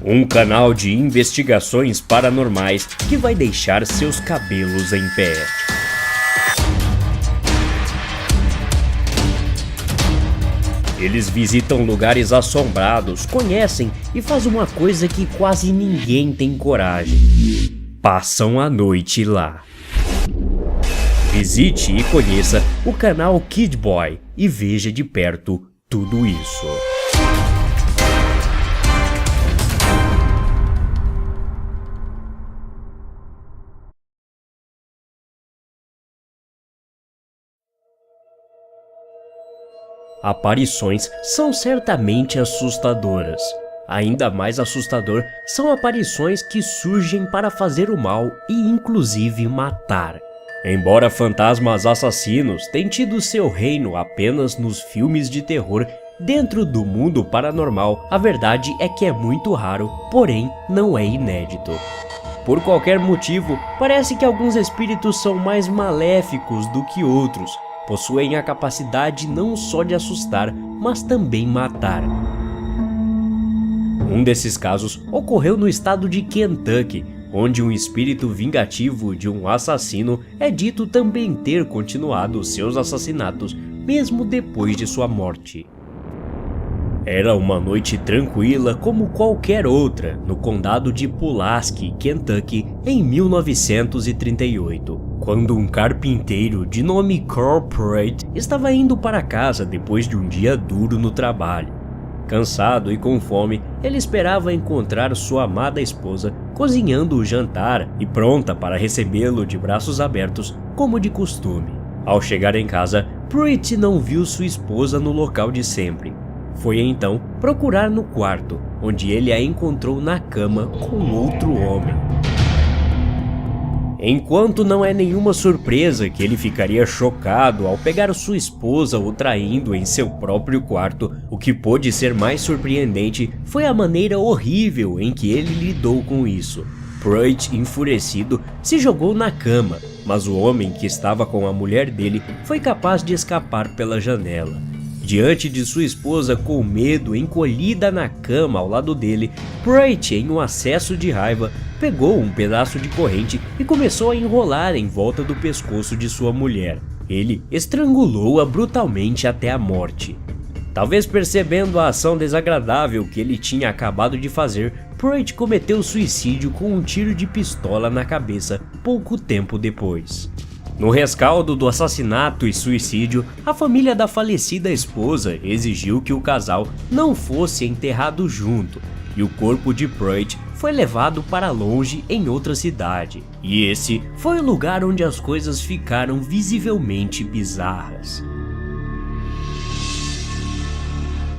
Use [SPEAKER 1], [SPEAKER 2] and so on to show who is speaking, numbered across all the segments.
[SPEAKER 1] um canal de investigações paranormais que vai deixar seus cabelos em pé. Eles visitam lugares assombrados, conhecem e fazem uma coisa que quase ninguém tem coragem: passam a noite lá. Visite e conheça o canal Kid Boy e veja de perto tudo isso. Aparições são certamente assustadoras. Ainda mais assustador são aparições que surgem para fazer o mal e inclusive matar. Embora fantasmas assassinos tenham tido seu reino apenas nos filmes de terror, dentro do mundo paranormal a verdade é que é muito raro, porém não é inédito. Por qualquer motivo, parece que alguns espíritos são mais maléficos do que outros. Possuem a capacidade não só de assustar, mas também matar. Um desses casos ocorreu no estado de Kentucky, onde um espírito vingativo de um assassino é dito também ter continuado seus assassinatos, mesmo depois de sua morte. Era uma noite tranquila como qualquer outra no condado de Pulaski, Kentucky, em 1938, quando um carpinteiro de nome Carl Pruitt estava indo para casa depois de um dia duro no trabalho. Cansado e com fome, ele esperava encontrar sua amada esposa cozinhando o jantar e pronta para recebê-lo de braços abertos, como de costume. Ao chegar em casa, Pruitt não viu sua esposa no local de sempre. Foi então procurar no quarto, onde ele a encontrou na cama com outro homem. Enquanto não é nenhuma surpresa que ele ficaria chocado ao pegar sua esposa o traindo em seu próprio quarto, o que pôde ser mais surpreendente foi a maneira horrível em que ele lidou com isso. Pruitt, enfurecido, se jogou na cama, mas o homem que estava com a mulher dele foi capaz de escapar pela janela. Diante de sua esposa com medo encolhida na cama ao lado dele, Pruitt, em um acesso de raiva, pegou um pedaço de corrente e começou a enrolar em volta do pescoço de sua mulher. Ele estrangulou-a brutalmente até a morte. Talvez percebendo a ação desagradável que ele tinha acabado de fazer, Pruitt cometeu suicídio com um tiro de pistola na cabeça pouco tempo depois. No rescaldo do assassinato e suicídio, a família da falecida esposa exigiu que o casal não fosse enterrado junto, e o corpo de Pruitt foi levado para longe em outra cidade. E esse foi o lugar onde as coisas ficaram visivelmente bizarras.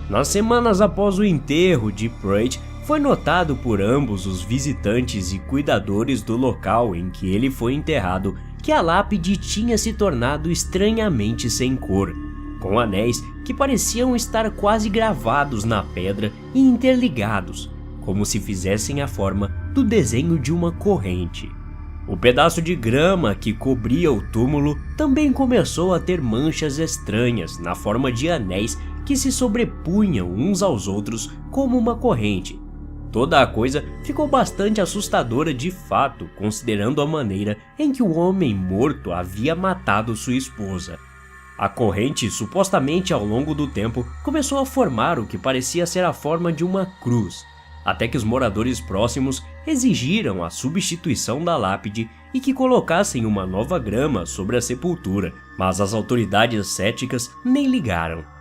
[SPEAKER 1] Nas semanas após o enterro de Pruitt, foi notado por ambos os visitantes e cuidadores do local em que ele foi enterrado que a lápide tinha se tornado estranhamente sem cor, com anéis que pareciam estar quase gravados na pedra e interligados, como se fizessem a forma do desenho de uma corrente. O pedaço de grama que cobria o túmulo também começou a ter manchas estranhas na forma de anéis que se sobrepunham uns aos outros como uma corrente. Toda a coisa ficou bastante assustadora de fato, considerando a maneira em que o homem morto havia matado sua esposa. A corrente, supostamente ao longo do tempo, começou a formar o que parecia ser a forma de uma cruz, até que os moradores próximos exigiram a substituição da lápide e que colocassem uma nova grama sobre a sepultura, mas as autoridades céticas nem ligaram.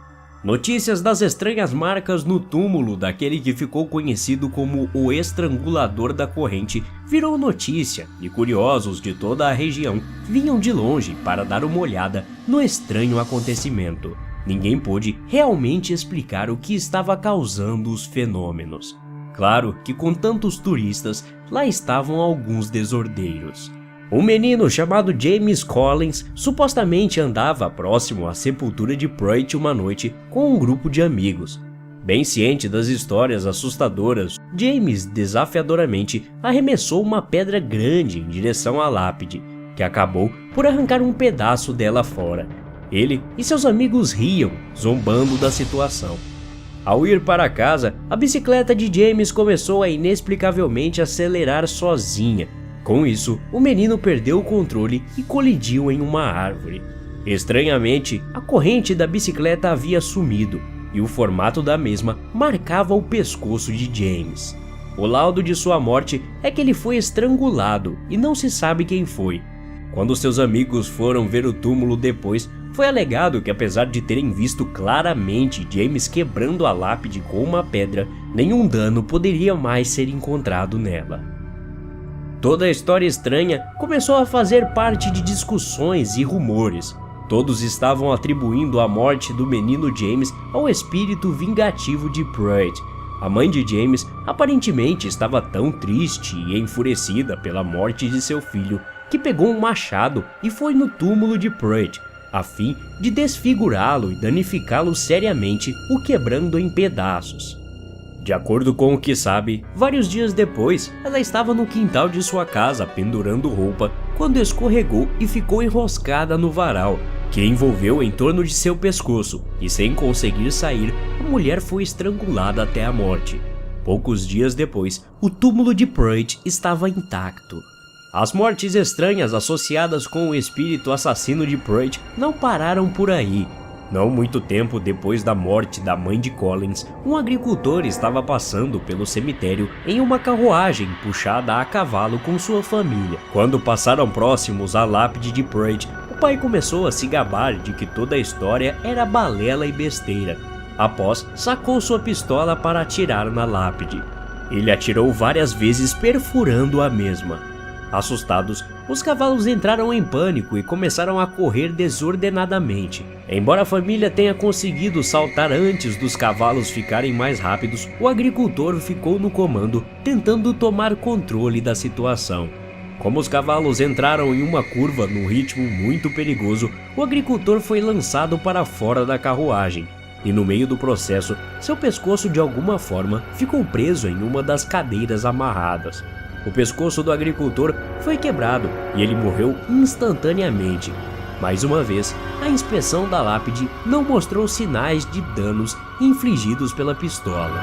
[SPEAKER 1] Notícias das estranhas marcas no túmulo daquele que ficou conhecido como o estrangulador da corrente virou notícia e curiosos de toda a região vinham de longe para dar uma olhada no estranho acontecimento. Ninguém pôde realmente explicar o que estava causando os fenômenos. Claro que com tantos turistas, lá estavam alguns desordeiros. Um menino chamado James Collins supostamente andava próximo à sepultura de Pruitt uma noite com um grupo de amigos. Bem ciente das histórias assustadoras, James desafiadoramente arremessou uma pedra grande em direção à lápide, que acabou por arrancar um pedaço dela fora. Ele e seus amigos riam, zombando da situação. Ao ir para casa, a bicicleta de James começou a inexplicavelmente acelerar sozinha. Com isso, o menino perdeu o controle e colidiu em uma árvore. Estranhamente, a corrente da bicicleta havia sumido e o formato da mesma marcava o pescoço de James. O laudo de sua morte é que ele foi estrangulado e não se sabe quem foi. Quando seus amigos foram ver o túmulo depois, foi alegado que apesar de terem visto claramente James quebrando a lápide com uma pedra, nenhum dano poderia mais ser encontrado nela. Toda a história estranha começou a fazer parte de discussões e rumores. Todos estavam atribuindo a morte do menino James ao espírito vingativo de Pruitt. A mãe de James aparentemente estava tão triste e enfurecida pela morte de seu filho que pegou um machado e foi no túmulo de Pruitt, a fim de desfigurá-lo e danificá-lo seriamente, o quebrando em pedaços. De acordo com o que sabe, vários dias depois, ela estava no quintal de sua casa pendurando roupa quando escorregou e ficou enroscada no varal, que envolveu em torno de seu pescoço, e sem conseguir sair, a mulher foi estrangulada até a morte. Poucos dias depois, o túmulo de Pruitt estava intacto. As mortes estranhas associadas com o espírito assassino de Pruitt não pararam por aí. Não muito tempo depois da morte da mãe de Collins, um agricultor estava passando pelo cemitério em uma carruagem puxada a cavalo com sua família. Quando passaram próximos à lápide de Pruitt, o pai começou a se gabar de que toda a história era balela e besteira. Após, sacou sua pistola para atirar na lápide. Ele atirou várias vezes, perfurando a mesma. Assustados, os cavalos entraram em pânico e começaram a correr desordenadamente. Embora a família tenha conseguido saltar antes dos cavalos ficarem mais rápidos, o agricultor ficou no comando, tentando tomar controle da situação. Como os cavalos entraram em uma curva num ritmo muito perigoso, o agricultor foi lançado para fora da carruagem. E no meio do processo, seu pescoço de alguma forma ficou preso em uma das cadeiras amarradas. O pescoço do agricultor foi quebrado e ele morreu instantaneamente. Mais uma vez, a inspeção da lápide não mostrou sinais de danos infligidos pela pistola.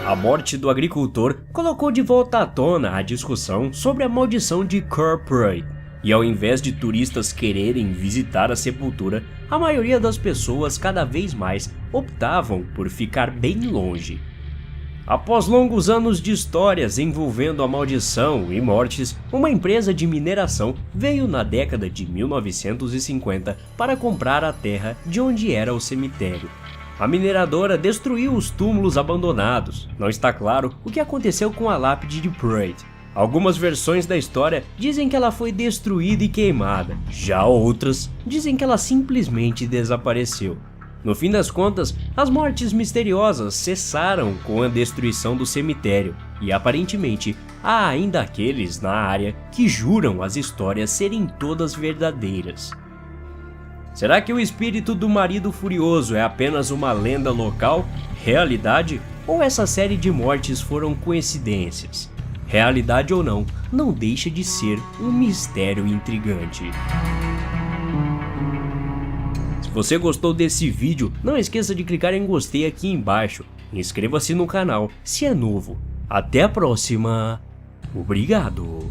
[SPEAKER 1] A morte do agricultor colocou de volta à tona a discussão sobre a maldição de Curt Pruitt. E ao invés de turistas quererem visitar a sepultura, a maioria das pessoas cada vez mais optavam por ficar bem longe. Após longos anos de histórias envolvendo a maldição e mortes, uma empresa de mineração veio na década de 1950 para comprar a terra de onde era o cemitério. A mineradora destruiu os túmulos abandonados. Não está claro o que aconteceu com a lápide de Pruitt. Algumas versões da história dizem que ela foi destruída e queimada, já outras dizem que ela simplesmente desapareceu. No fim das contas, as mortes misteriosas cessaram com a destruição do cemitério e aparentemente há ainda aqueles na área que juram as histórias serem todas verdadeiras. Será que o espírito do marido furioso é apenas uma lenda local, realidade, ou essa série de mortes foram coincidências? Realidade ou não, não deixa de ser um mistério intrigante. Se você gostou desse vídeo, não esqueça de clicar em gostei aqui embaixo. Inscreva-se no canal se é novo. Até a próxima. Obrigado.